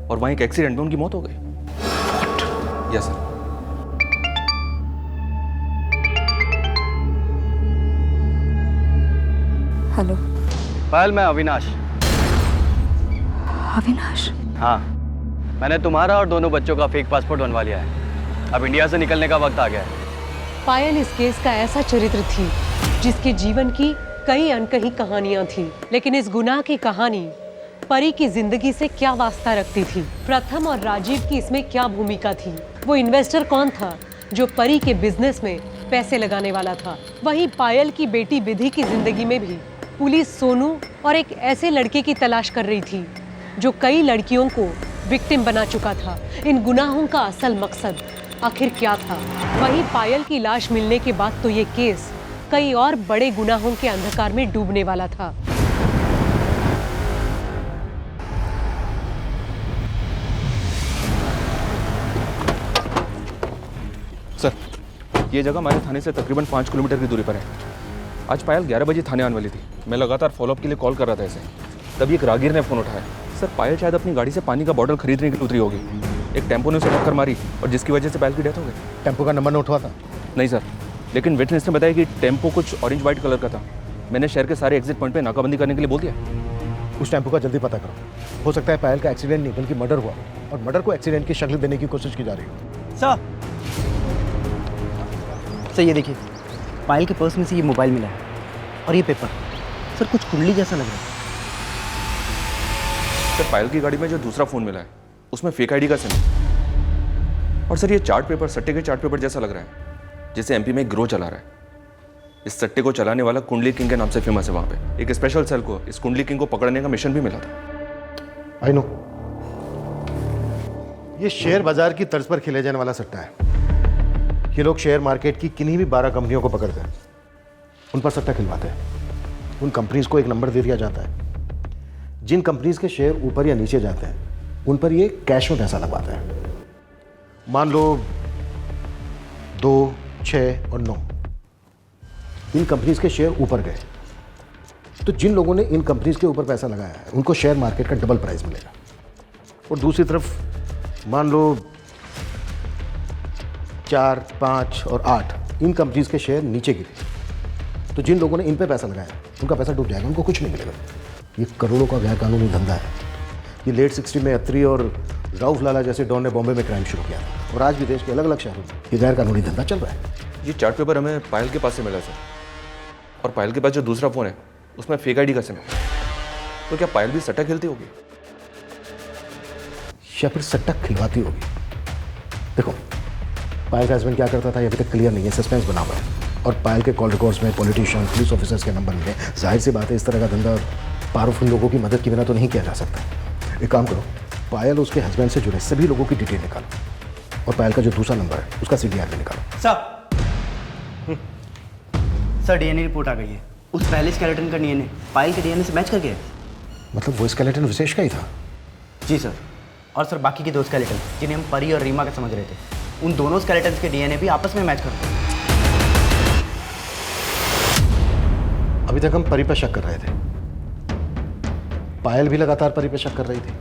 और वहीं एक एक्सीडेंट में उनकी मौत हो गई। Yes sir. हेलो पायल, मैं अविनाश। अविनाश? हाँ, मैंने तुम्हारा और दोनों बच्चों का फेक पासपोर्ट बनवा लिया है। अब इंडिया से निकलने का वक्त आ गया है। पायल इस केस का ऐसा चरित्र थी जिसके जीवन की कई अनकही कहानियां थी, लेकिन इस गुनाह की कहानी परी की जिंदगी से क्या वास्ता रखती थी? प्रथम और राजीव की इसमें क्या भूमिका थी? वो इन्वेस्टर कौन था जो परी के बिजनेस में पैसे लगाने वाला था? वहीं पायल की बेटी विधि की जिंदगी में भी पुलिस सोनू और एक ऐसे लड़के की तलाश कर रही थी जो कई लड़कियों को विक्टिम बना चुका था। इन गुनाहों का असल मकसद आखिर क्या था? वहीं पायल की लाश मिलने के बाद तो ये केस कई और बड़े गुनाहों के अंधकार में डूबने वाला था। सर, ये जगह हमारे थाने से तकरीबन 5 किलोमीटर की दूरी पर है। आज पायल 11 बजे थाने आने वाली थी। मैं लगातार फॉलोअप के लिए कॉल कर रहा था इसे, तभी एक राहगीर ने फ़ोन उठाया। सर, पायल शायद अपनी गाड़ी से पानी का बॉटल खरीदने के लिए उतरी होगी। एक टेम्पो ने उसे टक्कर मारी और जिसकी वजह से पायल की डेथ हो गई। टेम्पो का नंबर नोट हुआ था? नहीं सर, लेकिन विटनेस ने बताया कि टेम्पो कुछ ऑरेंज वाइट कलर का था। मैंने शहर के सारे एग्जिट पॉइंट पे नाकाबंदी करने के लिए बोल दिया। उस टेम्पो का जल्दी पता करो। हो सकता है पायल का एक्सीडेंट नहीं बल्कि मर्डर हुआ, और मर्डर को एक्सीडेंट की शक्ल देने की कोशिश की जा रही हो। सर ये देखिए, पायल के पर्स में से ये मोबाइल मिला है और ये पेपर। सर कुछ कुंडली जैसा लग रहा है। सर, पायल की गाड़ी में जो दूसरा फ़ोन मिला है उसमें फेक आईडी का सिम है। और सर, ये चार्ट पेपर सट्टे के चार्ट पेपर जैसा लग रहा है, जैसे एमपी में एक ग्रो चला रहा है। इस सट्टे को चलाने वाला कुंडली किंग के नाम से फेमस है। वहाँ पे एक स्पेशल सेल को इस कुंडली किंग को पकड़ने का मिशन भी मिला था। आई नो, ये शेयर बाजार की तर्ज पर खेले जाने वाला सट्टा है। ये लोग शेयर मार्केट की किन्हीं भी 12 कंपनियों को पकड़ते हैं, उन पर सट्टा खिलवाते हैं। उन कंपनीज को एक नंबर दे दिया जाता है। जिन कंपनीज के शेयर ऊपर या नीचे जाते हैं उन पर ये कैश में पैसा लगवाते हैं। मान लो 2, 6 और 9 इन कंपनीज के शेयर ऊपर गए, तो जिन लोगों ने इन कंपनीज के ऊपर पैसा लगाया है उनको शेयर मार्केट का डबल प्राइस मिलेगा। और दूसरी तरफ मान लो 4, 5 और 8 इन कंपनीज के शेयर नीचे गिरे तो जिन लोगों ने इन पे पैसा लगाया उनका पैसा डूब जाएगा, उनको कुछ नहीं मिलेगा। ये करोड़ों का गैर कानूनी धंधा है। ये लेट 60 में अत्री और राउफ लाला जैसे डॉन ने बॉम्बे में क्राइम शुरू किया था और आज भी देश के अलग अलग शहरों में ये गैर कानूनी धंधा चल रहा है। ये चार्ट पेपर हमें पायल के पास से मिला सर, और पायल के पास जो दूसरा फ़ोन है उसमें फेक आईडी का सिम है। तो क्या पायल भी सट्टा खेलती होगी या फिर सट्टा खिलवाती होगी? देखो, पायल का हस्बैंड क्या करता था ये अभी तक क्लियर नहीं है, सस्पेंस बना हुआ है। और पायल के कॉल रिकॉर्ड्स में पॉलिटिशियन, पुलिस ऑफिसर्स के नंबर मिले। जाहिर सी बात है इस तरह का धंधा पावरफुल लोगों की मदद के बिना तो नहीं किया जा सकता। एक काम करो, पायल उसके हस्बैंड से जुड़े सभी लोगों की डिटेल निकालो और पायल का जो दूसरा नंबर है उसका CDR में निकालो। सर DNA रिपोर्ट आ गई है। उस पहले स्केलेटन का DNA पायल के DNA से मैच करके है। मतलब वो स्केलेटन विशेष का ही था? जी सर। और सर बाकी के 2 स्केलेटन जिन्हें हम परी और रीमा का समझ रहे थे, उन दोनों स्केलेटन्स के DNA भी आपस में मैच करते हैं। अभी तक हम परी पर शक कर रहे थे, पायल भी लगातार परी पर शक कर रही थी,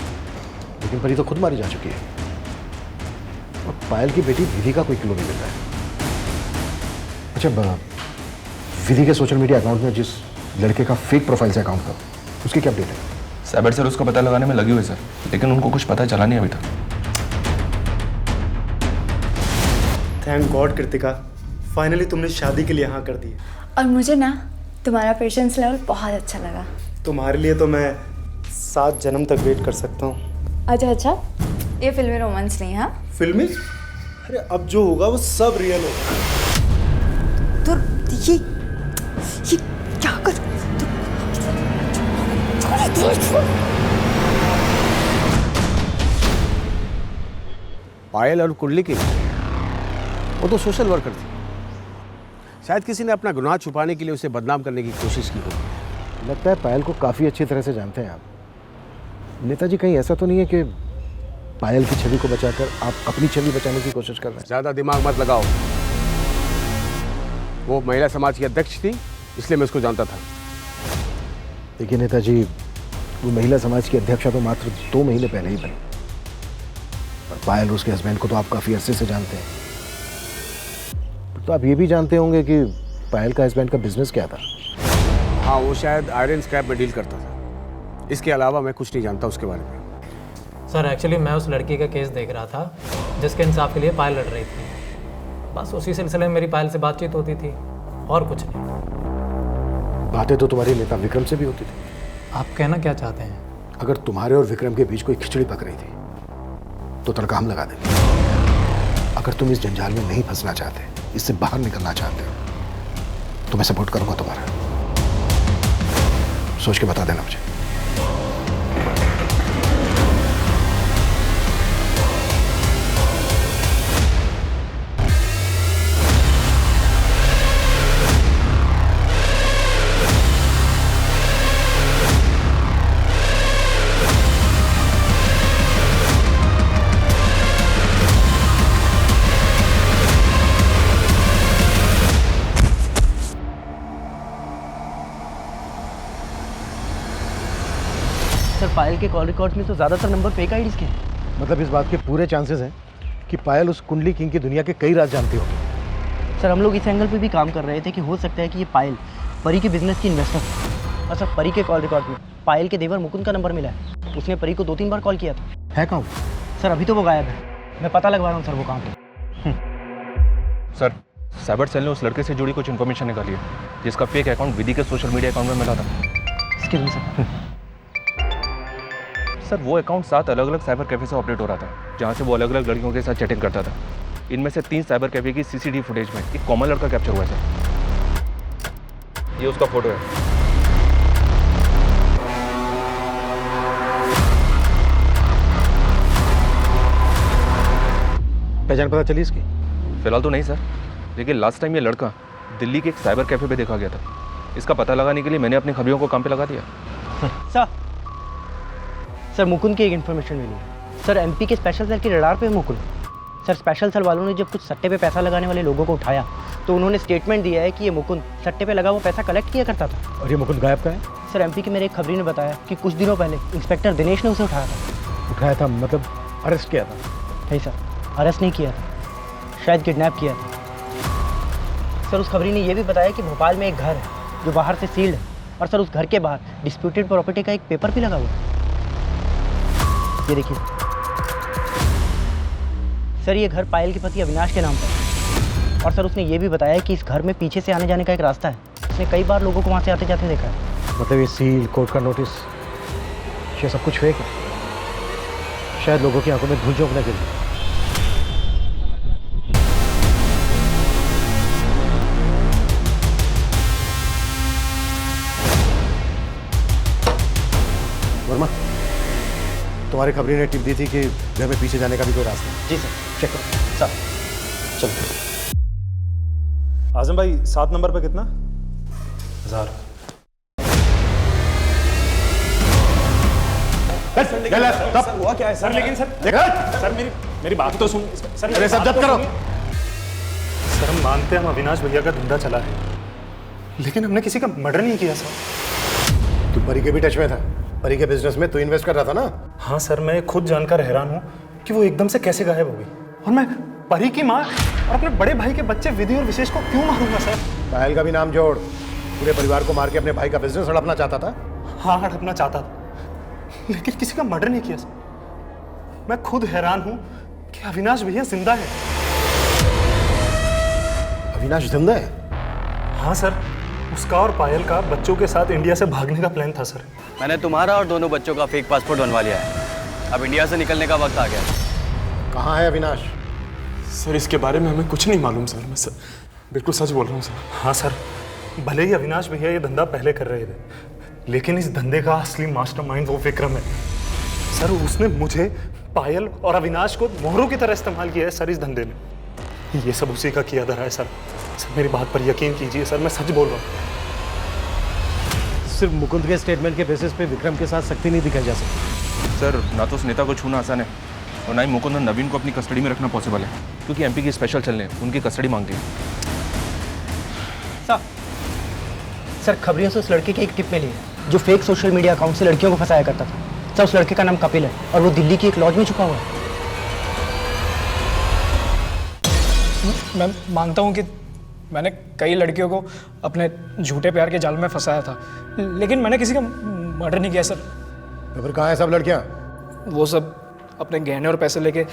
लेकिन परी तो खुद मारी जा चुकी है और पायल की बेटी विधि का कोई क्लू नहीं मिल रहा है। अच्छा, विधि के सोशल मीडिया अकाउंट में जिस लड़के का फेक प्रोफाइल से अकाउंट था उसकी क्या अपडेट है? साइबर सेल उसका पता लगाने में लगी हुई सर, लेकिन उनको कुछ पता चला नहीं अभी तक। थैंक गॉड कृतिका, फाइनली तुमने शादी के लिए हाँ कर दी। और मुझे ना तुम्हारा पेशेंस लेवल बहुत अच्छा लगा। तुम्हारे लिए तो मैं 7 जन्म तक वेट कर सकता हूँ। अच्छा, ये फिल्मी रोमांस नहीं है? फिल्मी? अरे अब जो होगा वो सब रियल होगा। तो ये क्या कर पायल और कुंडली की वो तो सोशल वर्कर थी। शायद किसी ने अपना गुनाह छुपाने के लिए उसे बदनाम करने की कोशिश की होगी। लगता है पायल को काफ़ी अच्छी तरह से जानते हैं आप। नेताजी, कहीं ऐसा तो नहीं है कि पायल की छवि को बचाकर आप अपनी छवि बचाने की कोशिश कर रहे हैं? ज़्यादा दिमाग मत लगाओ। वो महिला समाज की अध्यक्ष थी, इसलिए मैं उसको जानता था। देखिए नेताजी, वो महिला समाज की अध्यक्षा तो मात्र 2 महीने पहले ही बनी और पायल उसके हस्बैंड को तो आप काफ़ी अरसे से जानते हैं। तो आप ये भी जानते होंगे कि पायल का हस्बैंड का बिजनेस क्या था? हाँ, वो शायद आयरन स्क्रैप में डील करता था। इसके अलावा मैं कुछ नहीं जानता उसके बारे में। सर एक्चुअली मैं उस लड़की का केस देख रहा था जिसके इंसाफ के लिए पायल लड़ रही थी। बस उसी सिलसिले में मेरी पायल से बातचीत होती थी और कुछ नहीं। बातें तो तुम्हारे नेता विक्रम से भी होती थी। आप कहना क्या चाहते हैं? अगर तुम्हारे और विक्रम के बीच कोई खिचड़ी पक रही थी तो तड़का हम लगा देंगे। अगर तुम इस जंजाल में नहीं फंसना चाहते, इससे बाहर निकलना चाहते हो, तो मैं सपोर्ट करूंगा तुम्हारा। सोच के बता देना मुझे। सर पायल के कॉल रिकॉर्ड्स में तो ज़्यादातर नंबर फेक आईडीज़ के हैं। मतलब इस बात के पूरे चांसेस हैं कि पायल उस कुंडली किंग की दुनिया के कई राज जानती होगी। सर हम लोग इस एंगल पे भी काम कर रहे थे कि हो सकता है कि ये पायल परी के बिजनेस की इन्वेस्टर है। और सर परी के कॉल रिकॉर्ड में पायल के देवर मुकुंद का नंबर मिला है। उसने परी को 2-3 बार कॉल किया था। है कौन? सर अभी तो वो गायब है, मैं पता लगवा रहा हूँ सर वो कहाँ पे। सर साइबर सेल ने उस लड़के से जुड़ी कुछ इन्फॉर्मेशन निकाली है जिसका फेक अकाउंट विधि के सोशल मीडिया अकाउंट में मिला था। इसके लिए सर वो अकाउंट 7 अलग अलग साइबर कैफे से ऑपरेट हो रहा था, जहाँ से वो अलग अलग लड़कियों के साथ चैटिंग करता था। इनमें से 3 साइबर कैफे की CCTV फुटेज में एक कॉमन लड़का कैप्चर हुआ है सर। ये उसका फोटो है। पहचान पता चली इसकी? फिलहाल तो नहीं सर, लेकिन लास्ट टाइम ये लड़का दिल्ली के एक साइबर कैफे पे देखा गया था। इसका पता लगाने के लिए मैंने अपने खबियों को काम पे लगा दिया। सर मुकुंद की एक इन्फॉर्मेशन मिली है। सर MP के स्पेशल सेल की रडार पे है मुकुंद। सर स्पेशल सेल वालों ने जब कुछ सट्टे पे पैसा लगाने वाले लोगों को उठाया तो उन्होंने स्टेटमेंट दिया है कि ये मुकुंद सट्टे पे लगा वो पैसा कलेक्ट किया करता था। और ये मुकुंद गायब का है? सर MP के मेरे एक खबरी ने बताया कि कुछ दिनों पहले इंस्पेक्टर दिनेश ने उसे उठाया था, मतलब अरेस्ट किया था? नहीं सर, अरेस्ट नहीं किया था, शायद किडनैप किया था। सर उस खबरी ने यह भी बताया कि भोपाल में एक घर है जो बाहर से सील्ड है, और सर उस घर के बाहर डिस्प्यूटेड प्रॉपर्टी का एक पेपर भी लगा हुआ है। ये देखिए सर, ये घर पायल के पति अविनाश के नाम पर है, और सर उसने ये भी बताया कि इस घर में पीछे से आने जाने का एक रास्ता है। उसने कई बार लोगों को वहाँ से आते जाते देखा है। मतलब ये सील, कोर्ट का नोटिस, ये सब कुछ फेक है, शायद लोगों की आंखों में धूल झोंकने के लिए। वर्मा, तुम्हारी खबरी ने टिप दी थी कि घर में पीछे जाने का भी कोई रास्ता है। जी सर, चेक करो। सर चलो। आजम भाई 7 नंबर पे कितना? 1000। सर हुआ क्या है सर? लेकिन सर मेरी बात तो सुन सर। अरे सब जब्त करो। सर हम मानते हैं हम अविनाश भैया का धंधा चला है, लेकिन हमने किसी का मर्डर नहीं किया सर। तू परी के भी टच में था, परी के बिजनेस में तू इन्वेस्ट कर रहा था ना? हाँ सर, मैं खुद जानकर हैरान हूँ कि वो एकदम से कैसे गायब हो गई, और मैं परी की माँ और अपने बड़े भाई के बच्चे विधि और विशेष को क्यों मारूंगा सर? पायल का भी नाम जोड़, पूरे परिवार को मार के अपने भाई का बिजनेस हड़पना चाहता था। हाँ हड़पना चाहता था, लेकिन किसी का मर्डर नहीं किया सर। मैं खुद हैरान हूँ कि अविनाश भैया जिंदा है। अविनाश जिंदा है? हाँ सर, उसका और पायल का बच्चों के साथ इंडिया से भागने का प्लान था सर। मैंने तुम्हारा और दोनों बच्चों का फेक पासपोर्ट बनवा लिया है। अब इंडिया से निकलने का वक्त आ गया। कहाँ है अविनाश? सर इसके बारे में हमें कुछ नहीं मालूम सर, मैं बिल्कुल सच बोल रहा हूँ सर। हाँ सर, भले ही अविनाश भैया ये धंधा पहले कर रहे थे, लेकिन इस धंधे का असली मास्टरमाइंड वो विक्रम है सर। उसने मुझे, पायल और अविनाश को मोहरों की तरह इस्तेमाल किया है सर इस धंधे में। ये सब उसी का किया धरा है सर। सर मेरी बात पर यकीन कीजिए सर, मैं सच बोल रहा हूँ। सिर्फ मुकुंद के स्टेटमेंट के बेसिस पे विक्रम के साथ सख्ती नहीं दिखाई जा सकती। सर ना तो उस नेता को छूना आसान है, और ना ही मुकुंद और नवीन को अपनी कस्टडी में रखना पॉसिबल है, क्योंकि एमपी की स्पेशल चल ने उनकी कस्टडी मांग दी। सर खबरियों से उस लड़के की एक टिप मिली है जो फेक सोशल मीडिया अकाउंट से लड़कियों को फंसाया करता था। सर उस लड़के का नाम कपिल है, और वो दिल्ली की एक लॉज में छुपा हुआ है। मैं मानता हूँ कि मैंने कई लड़कियों को अपने झूठे प्यार के जाल में फंसाया था, लेकिन मैंने किसी का मर्डर नहीं किया सर। तो फिर कहाँ है सब लड़कियाँ? वो सब अपने गहने और पैसे लेके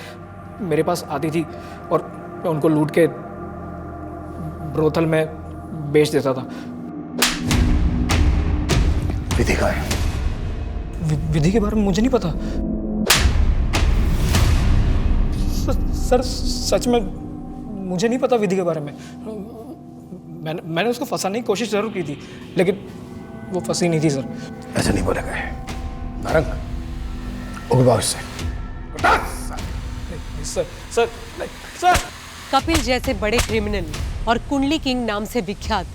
मेरे पास आती थी, और मैं उनको लूट के ब्रोथल में बेच देता था। विधि कहाँ है? विधि के बारे में मुझे नहीं पता सर, सच में मुझे नहीं पता विधि के बारे में। मैंने उसको फंसाने की कोशिश जरूर की थी, लेकिन वो फंसी नहीं थी सर। ऐसा नहीं बोला गया। नारंग उगवा उससे। सर कपिल जैसे बड़े क्रिमिनल और कुंडली किंग नाम से विख्यात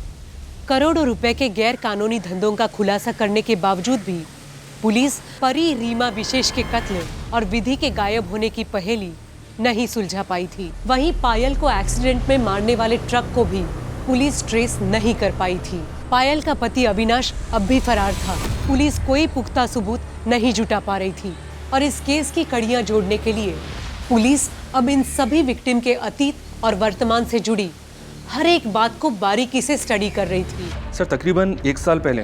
करोड़ों रुपए के गैर कानूनी धंधों का खुलासा करने के बावजूद भी पुलिस परी रीमा विशेष के कत्ल और विधि के गायब होने की पहेली नहीं सुलझा पाई थी। वहीं पायल को एक्सीडेंट में मारने वाले ट्रक को भी पुलिस ट्रेस नहीं कर पाई थी। पायल का पति अविनाश अब भी फरार था। पुलिस कोई पुख्ता सबूत नहीं जुटा पा रही थी, और इस केस की कड़ियां जोड़ने के लिए पुलिस अब इन सभी विक्टिम के अतीत और वर्तमान से जुड़ी हर एक बात को बारीकी से स्टडी कर रही थी। सर तकरीबन 1 साल पहले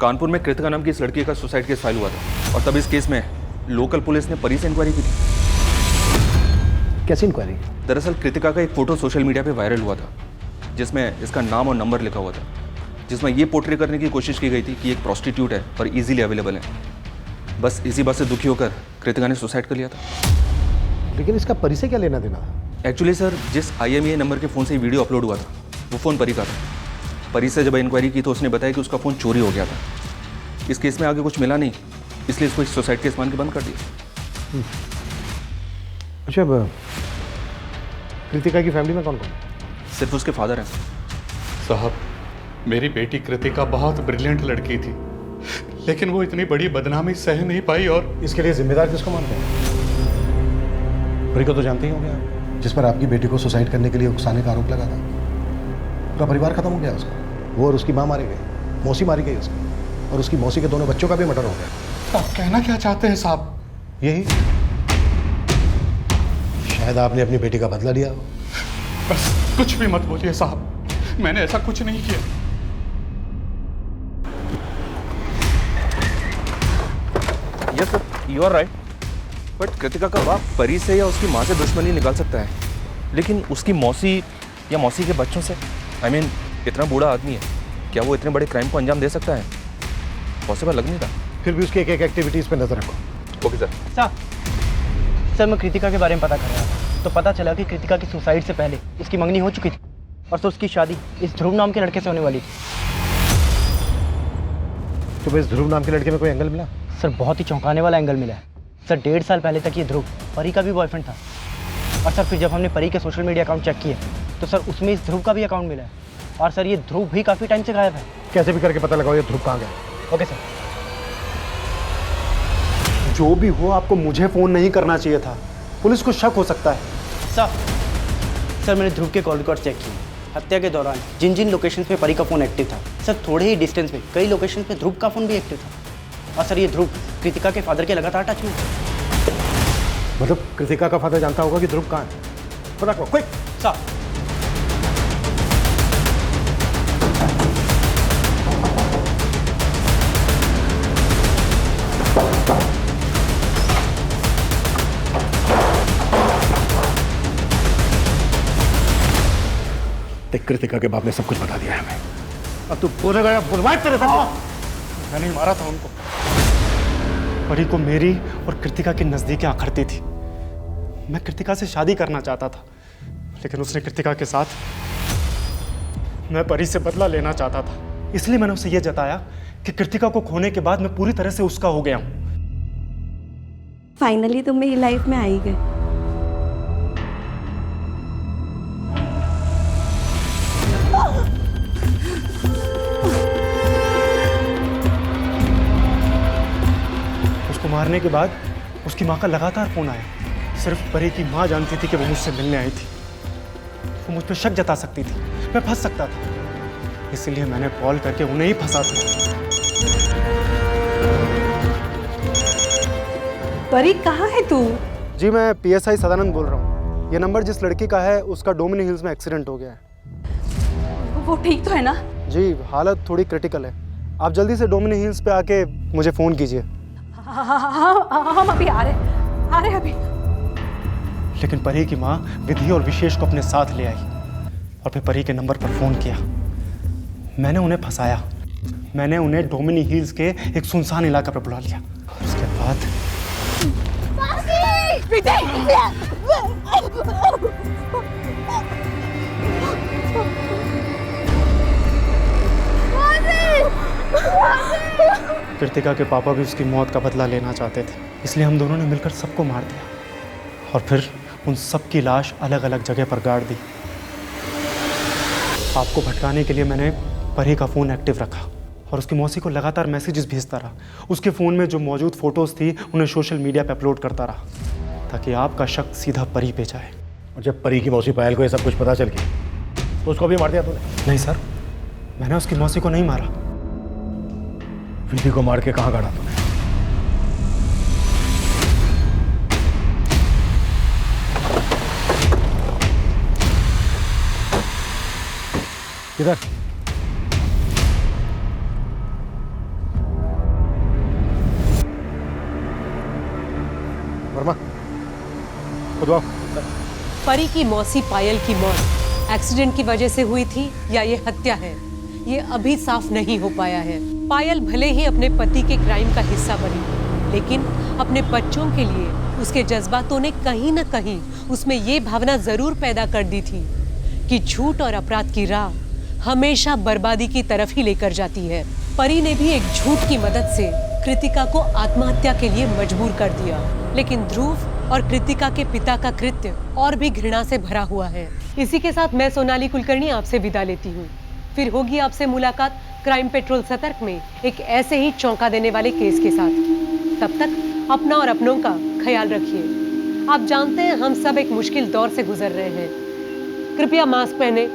कानपुर में कृतिका नाम की इस लड़की का सुसाइड केस फाइल हुआ था, और तब इस केस में लोकल पुलिस ने परी से इंक्वायरी की थी। कैसी इंक्वायरी? दरअसल कृतिका का एक फोटो सोशल मीडिया पे वायरल हुआ था, जिसमें इसका नाम और नंबर लिखा हुआ था, जिसमें ये पोर्ट्रे करने की कोशिश की गई थी कि एक प्रोस्टिट्यूट है और इजीली अवेलेबल है। बस इसी बात से दुखी होकर कृतिका ने सुसाइड कर लिया था। लेकिन इसका परी से क्या लेना देना? एक्चुअली सर, जिस IMEI नंबर के फ़ोन से वीडियो अपलोड हुआ था वो फ़ोन परी का था। परी से जब इंक्वायरी की तो उसने बताया कि उसका फ़ोन चोरी हो गया था। इस केस में आगे कुछ मिला नहीं, इसलिए इसको सुसाइड केस मान के बंद कर दिया। अच्छा, कृतिका की फैमिली में कौन कौन? सिर्फ उसके फादर हैं। साहब, मेरी बेटी कृतिका बहुत ब्रिलियंट लड़की थी, लेकिन वो इतनी बड़ी बदनामी सह नहीं पाई। और इसके लिए जिम्मेदार किसको मानते हैं? परी को तो जानते ही होंगे आप, जिस पर आपकी बेटी को सुसाइड करने के लिए उकसाने का आरोप लगा था। पूरा परिवार खत्म हो गया उसका। वो और उसकी माँ मारी गई, मौसी मारी गई उसकी, और उसकी मौसी के दोनों बच्चों का भी मर्डर हो गया। आप कहना क्या चाहते हैं साहब? यही, शायद आपने अपनी बेटी का बदला लिया हो। बस कुछ भी मत बोलिए साहब, मैंने ऐसा कुछ नहीं किया। Yes sir, you are right. But Kritika का बाप परी से या उसकी माँ से दुश्मनी निकाल सकता है, लेकिन उसकी मौसी या मौसी के बच्चों से, आई मीन इतना बूढ़ा आदमी है, क्या वो इतने बड़े क्राइम को अंजाम दे सकता है? पॉसिबल लग नहीं था। फिर भी उसकी एक एक एक्टिविटीज़ पे नजर रखो। Okay sir. सर मैं कृतिका के बारे में पता कर रहा था, तो पता चला कि कृतिका की सुसाइड से पहले उसकी मंगनी हो चुकी थी और तो उसकी शादी इस ध्रुव नाम के लड़के से होने वाली थी। तुम्हें इस ध्रुव नाम के लड़के में कोई एंगल मिला? सर बहुत ही चौंकाने वाला एंगल मिला है। सर 1.5 साल पहले तक ये ध्रुव परी का भी बॉयफ्रेंड था, और सर फिर जब हमने परी के सोशल मीडिया अकाउंट चेक किए तो सर उसमें इस ध्रुव का भी अकाउंट मिला है, और सर ये ध्रुव भी काफ़ी टाइम से गायब है। कैसे भी करके पता लगाओ ये ध्रुव कहाँ गया। Okay sir. जो भी हो, आपको मुझे फोन नहीं करना चाहिए था, पुलिस को शक हो सकता है। सर मैंने ध्रुव के कॉल रिकॉर्ड चेक किए। हत्या के दौरान जिन जिन लोकेशंस पे परी का फ़ोन एक्टिव था, सर थोड़े ही डिस्टेंस पे कई लोकेशन पे ध्रुव का फ़ोन भी एक्टिव था, और सर ये ध्रुव कृतिका के फादर के लगातार टच में है। मतलब कृतिका का फादर जानता होगा कि ध्रुव कहाँ है? पता करो क्विक। सर कृतिका के बाप ने सब कुछ बता दिया है हमें। अब तू बोलेगा बुलवाए तेरे साथ। मैंने ही मारा था उनको। परी को मेरी और कृतिका की नजदीकें आखरती थी। मैं कृतिका से शादी करना चाहता था, लेकिन उसने कृतिका के साथ, मैं परी से बदला लेना चाहता था, इसलिए मैंने उसे यह जताया कि कृतिका को खोने के बाद मैं पूरी तरह से उसका हो गया हूं। फाइनली तुम मेरी लाइफ में आई गए। उसको मारने के बाद उसकी माँ का लगातार फोन आया। सिर्फ परी की माँ जानती थी कि वो मुझसे मिलने आई थी। वो मुझ पर शक जता सकती थी, मैं फंस सकता था, इसलिए मैंने कॉल करके उन्हें ही फंसा था। परी कहाँ है तू? जी मैं PSI सदानंद बोल रहा हूँ। ये नंबर जिस लड़की का है उसका डोमिनी हिल्स में एक्सीडेंट हो गया है। वो ठीक तो है ना? जी हालत थोड़ी क्रिटिकल है। आप जल्दी से डोमिनी हिल्स पे आके मुझे फ़ोन कीजिए। हम अभी आ रहे अभी। लेकिन परी की माँ विधि और विशेष को अपने साथ ले आई और फिर परी के नंबर पर फ़ोन किया। मैंने उन्हें फंसाया। मैंने उन्हें डोमिनी हिल्स के एक सुनसान इलाका पर बुला लिया। उसके बाद कृतिका के पापा भी उसकी मौत का बदला लेना चाहते थे, इसलिए हम दोनों ने मिलकर सबको मार दिया और फिर उन सब की लाश अलग अलग जगह पर गाड़ दी। आपको भटकाने के लिए मैंने परी का फ़ोन एक्टिव रखा और उसकी मौसी को लगातार मैसेजेस भेजता रहा। उसके फ़ोन में जो मौजूद फ़ोटोज़ थी उन्हें सोशल मीडिया पे अपलोड करता रहा ताकि आपका शक सीधा परी पे जाए। और जब परी की मौसी पायल को ये सब कुछ पता चल गया तो उसको भी मार दिया तूने? नहीं सर, मैंने उसकी मौसी को नहीं मारा। विधि को मार के कहाँ गाड़ा तूने? किधर? वर्मा, खुद आओ। परी की मौसी पायल की मौत एक्सीडेंट की वजह से हुई थी या ये हत्या है, ये अभी साफ नहीं हो पाया है। पायल भले ही अपने पति के क्राइम का हिस्सा बनी, लेकिन अपने बच्चों के लिए उसके जज्बातों ने कहीं न कहीं उसमें ये भावना जरूर पैदा कर दी थी कि झूठ और अपराध की राह हमेशा बर्बादी की तरफ ही लेकर जाती है। परी ने भी एक झूठ की मदद से कृतिका को आत्महत्या के लिए मजबूर कर दिया, लेकिन ध्रुव और कृतिका के पिता का कृत्य और भी घृणा से भरा हुआ है। इसी के साथ मैं सोनाली कुलकर्णी आपसे विदा लेती हूँ। फिर होगी आपसे मुलाकात क्राइम पेट्रोल सतर्क में एक ऐसे ही चौंका देने वाले केस के साथ। तब तक अपना और अपनों का ख्याल रखिए। आप जानते हैं हम सब एक मुश्किल दौर से गुजर रहे हैं। कृपया मास्क पहने,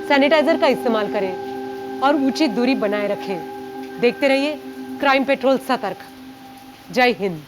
सैनिटाइजर का इस्तेमाल करें और उचित दूरी बनाए रखें। देखते रहिए क्राइम पेट्रोल सतर्क। जय हिंद।